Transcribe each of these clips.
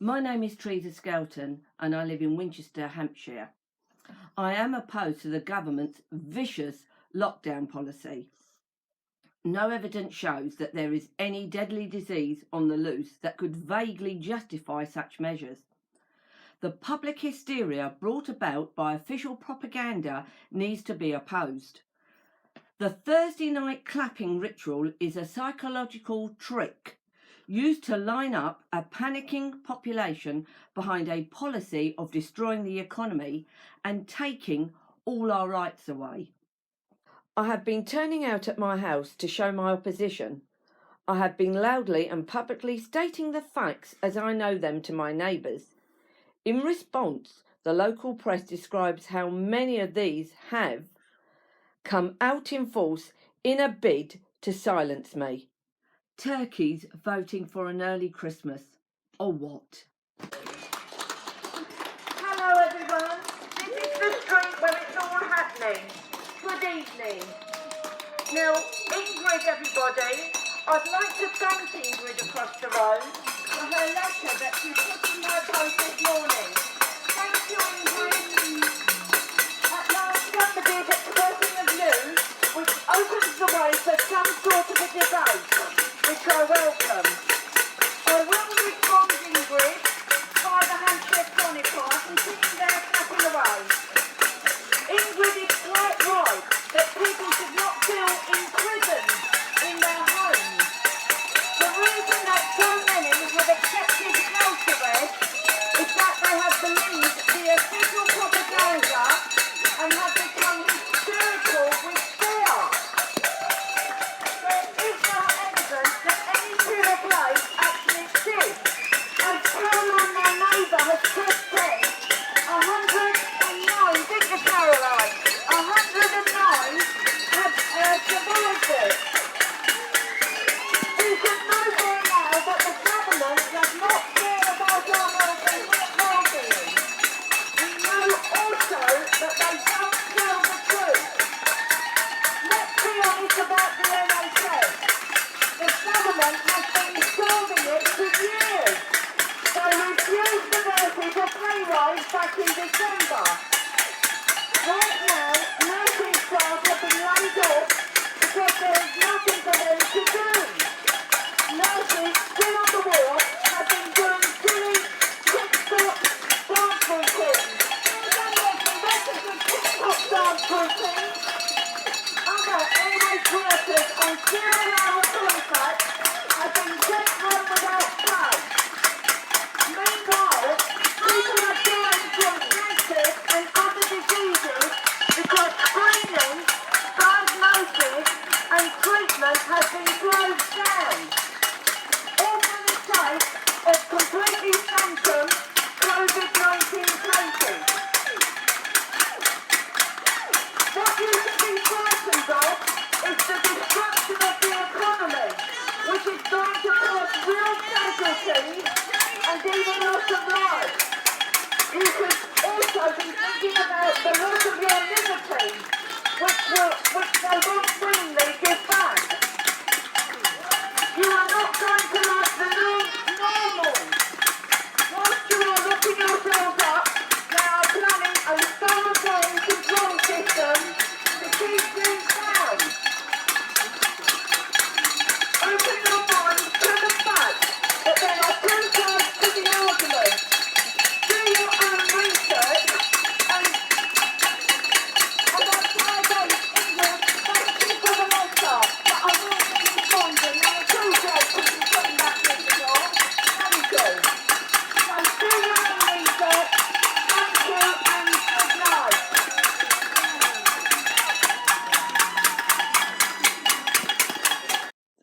My name is Teresa Skelton and I live in Winchester, Hampshire. I am opposed to the government's vicious lockdown policy. No evidence shows that there is any deadly disease on the loose that could vaguely justify such measures. The public hysteria brought about by official propaganda needs to be opposed. The Thursday night clapping ritual is a psychological trick used to line up a panicking population behind a policy of destroying the economy and taking all our rights away. I have been turning out at my house to show my opposition. I have been loudly and publicly stating the facts as I know them to my neighbours. In response, the local press describes how many of these have come out in force in a bid to silence me. Turkeys voting for an early Christmas, or what? Hello everyone, this is the street where it's all happening. Good evening. Now, Ingrid everybody, I'd like to thank Ingrid across the road for her letter that she put in my post this morning. Thank you, Ingrid. At last somebody is expressing a view which opens the way for some sort of a debate, which I welcome. I will respond, Ingrid, by the Hampshire Chronicle. I can see you there snapping away. Ingrid is quite right that people should not feel imprisoned in their homes. The reason that so many have accepted house arrest is that they have believed the official propaganda and have become hysterical with fear. There is no evidence that any fear of life actually exists. As Caroline, my neighbour, has just said, 109, didn't you, Caroline? 109 have survived it. We should know by now that the government does not care about our well-being. We know also that they don't tell the truth. Let's be honest about the NHS. The government has been solving it for years. They refused the nurses a pay rise back in December. Right now, nursing staff have been laid off because there is nothing for them to do. Nurses still on the ward have been doing silly TikTok dance routines. Some nurses better than TikTok dance routines. Other NHS workers on 0-hour contracts have been sent home without pay. Meanwhile, people are dying from cancer and other diseases because screening, diagnosis and treatment has been closed down. All for the sake of completely phantom COVID-19 cases. What you should be frightened of is the destruction of the economy, which is going to cause real casualties and even loss of life. You should also be thinking about the loss of your liberties, which they won't willingly give back. You are not going to like the new normal. Whilst you are looking yourselves up, they are planning a thorough control system to keep things down. Open your mind to the fact that there are two sides to the argument. Do your own research and that's why England, thank you for the letter, but I will be responding and I appreciate people putting that message on. Thank you. So do your own research. Thank you and good night.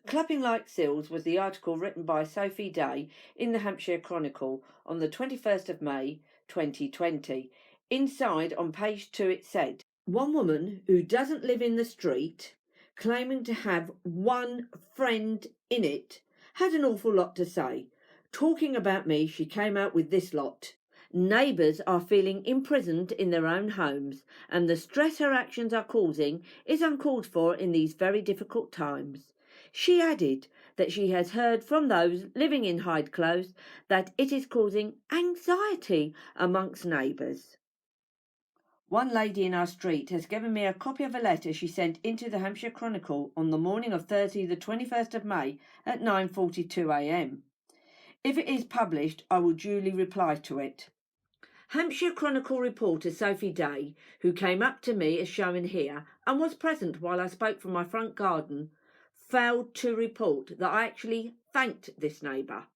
Clapping like seals was the article written by Sophie Day in the Hampshire Chronicle on the 21st of May 2020. Inside on page 2 it said, "One woman who doesn't live in the street, claiming to have one friend in it, had an awful lot to say. Talking about me, she came out with this lot. Neighbours are feeling imprisoned in their own homes, and the stress her actions are causing is uncalled for in these very difficult times. She added, that she has heard from those living in Hyde Close that it is causing anxiety amongst neighbours. One lady in our street has given me a copy of a letter she sent into the Hampshire Chronicle on the morning of Thursday the 21st of May at 9:42 a.m. If it is published, I will duly reply to it. Hampshire Chronicle reporter Sophie Day, who came up to me as shown here and was present while I spoke from my front garden, failed to report that I actually thanked this neighbour.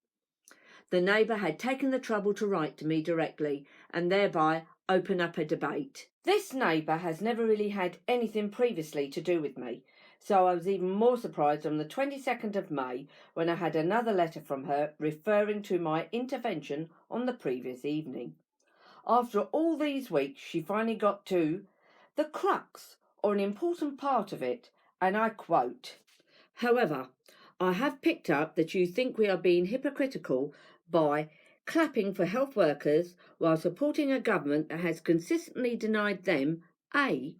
The neighbour had taken the trouble to write to me directly and thereby open up a debate. This neighbour has never really had anything previously to do with me, so I was even more surprised on the 22nd of May when I had another letter from her referring to my intervention on the previous evening. After all these weeks, she finally got to the crux, or an important part of it, and I quote, "However, I have picked up that you think we are being hypocritical by clapping for health workers while supporting a government that has consistently denied them a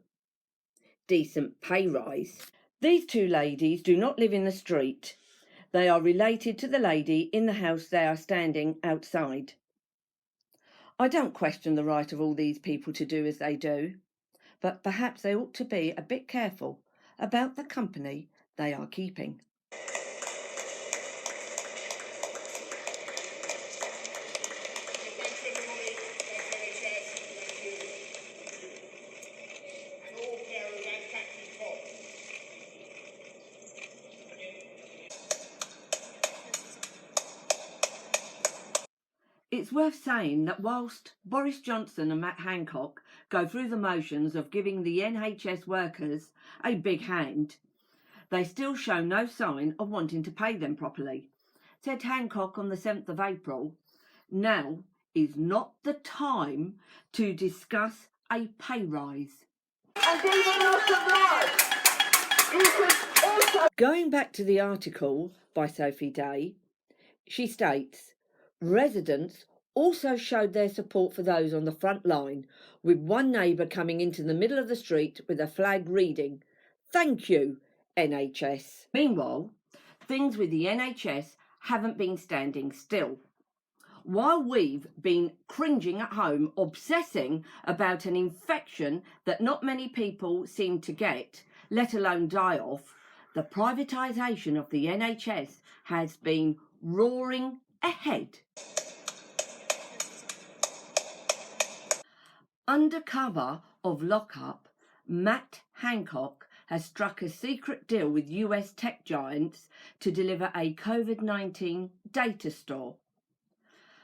decent pay rise." These two ladies do not live in the street. They are related to the lady in the house they are standing outside. I don't question the right of all these people to do as they do, but perhaps they ought to be a bit careful about the company they are keeping. It's worth saying that whilst Boris Johnson and Matt Hancock go through the motions of giving the NHS workers a big hand, they still show no sign of wanting to pay them properly. Said Hancock on the 7th of April, "Now is not the time to discuss a pay rise." And even loss of life. You could also... Going back to the article by Sophie Day, she states, residents also showed their support for those on the front line, with one neighbour coming into the middle of the street with a flag reading, "Thank you, NHS." Meanwhile, things with the NHS haven't been standing still. While we've been cringing at home, obsessing about an infection that not many people seem to get, let alone die of, the privatisation of the NHS has been roaring ahead. Under cover of lockup, Matt Hancock has struck a secret deal with US tech giants to deliver a COVID-19 data store.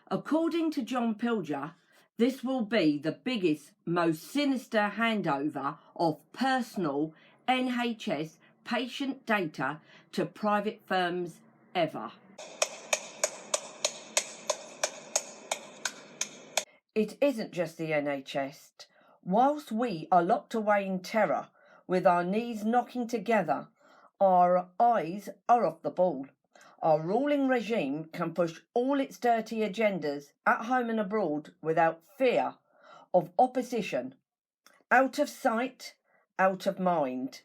According to John Pilger, this will be the biggest, most sinister handover of personal NHS patient data to private firms ever. It isn't just the NHS. Whilst we are locked away in terror, with our knees knocking together, our eyes are off the ball. Our ruling regime can push all its dirty agendas at home and abroad without fear of opposition. Out of sight, out of mind.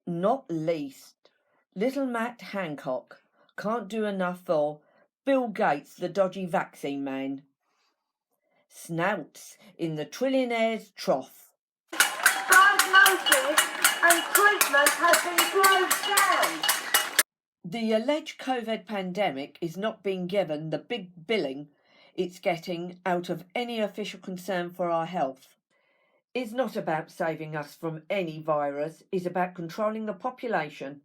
Not least, little Matt Hancock can't do enough for Bill Gates, the dodgy vaccine man. Snouts in the trillionaire's trough. Diagnosis and treatment has been closed down. The alleged COVID pandemic is not being given the big billing it's getting out of any official concern for our health. It's not about saving us from any virus, it's about controlling the population.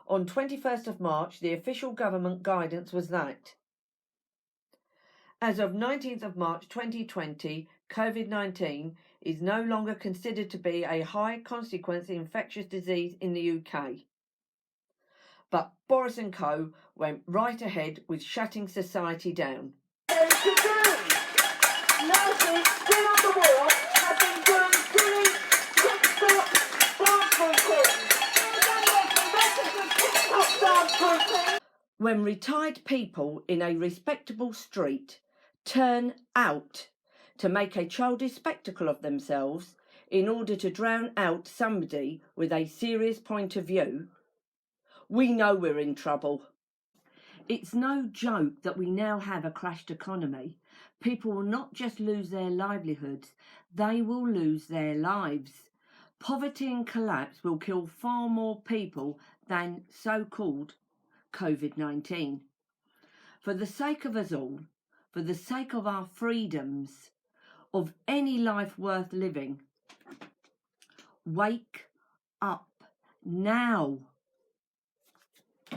On 21st of March, the official government guidance was that as of 19th of March 2020, COVID-19 is no longer considered to be a high consequence infectious disease in the UK. But Boris and co went right ahead with shutting society down. Nurses still on the wall have been doing silly TikTok dance routines. When retired people in a respectable street turn out to make a childish spectacle of themselves, in order to drown out somebody with a serious point of view, we know we're in trouble. It's no joke that we now have a crashed economy. People will not just lose their livelihoods, they will lose their lives. Poverty and collapse will kill far more people than so-called COVID-19. For the sake of us all, for the sake of our freedoms, of any life worth living, wake up now.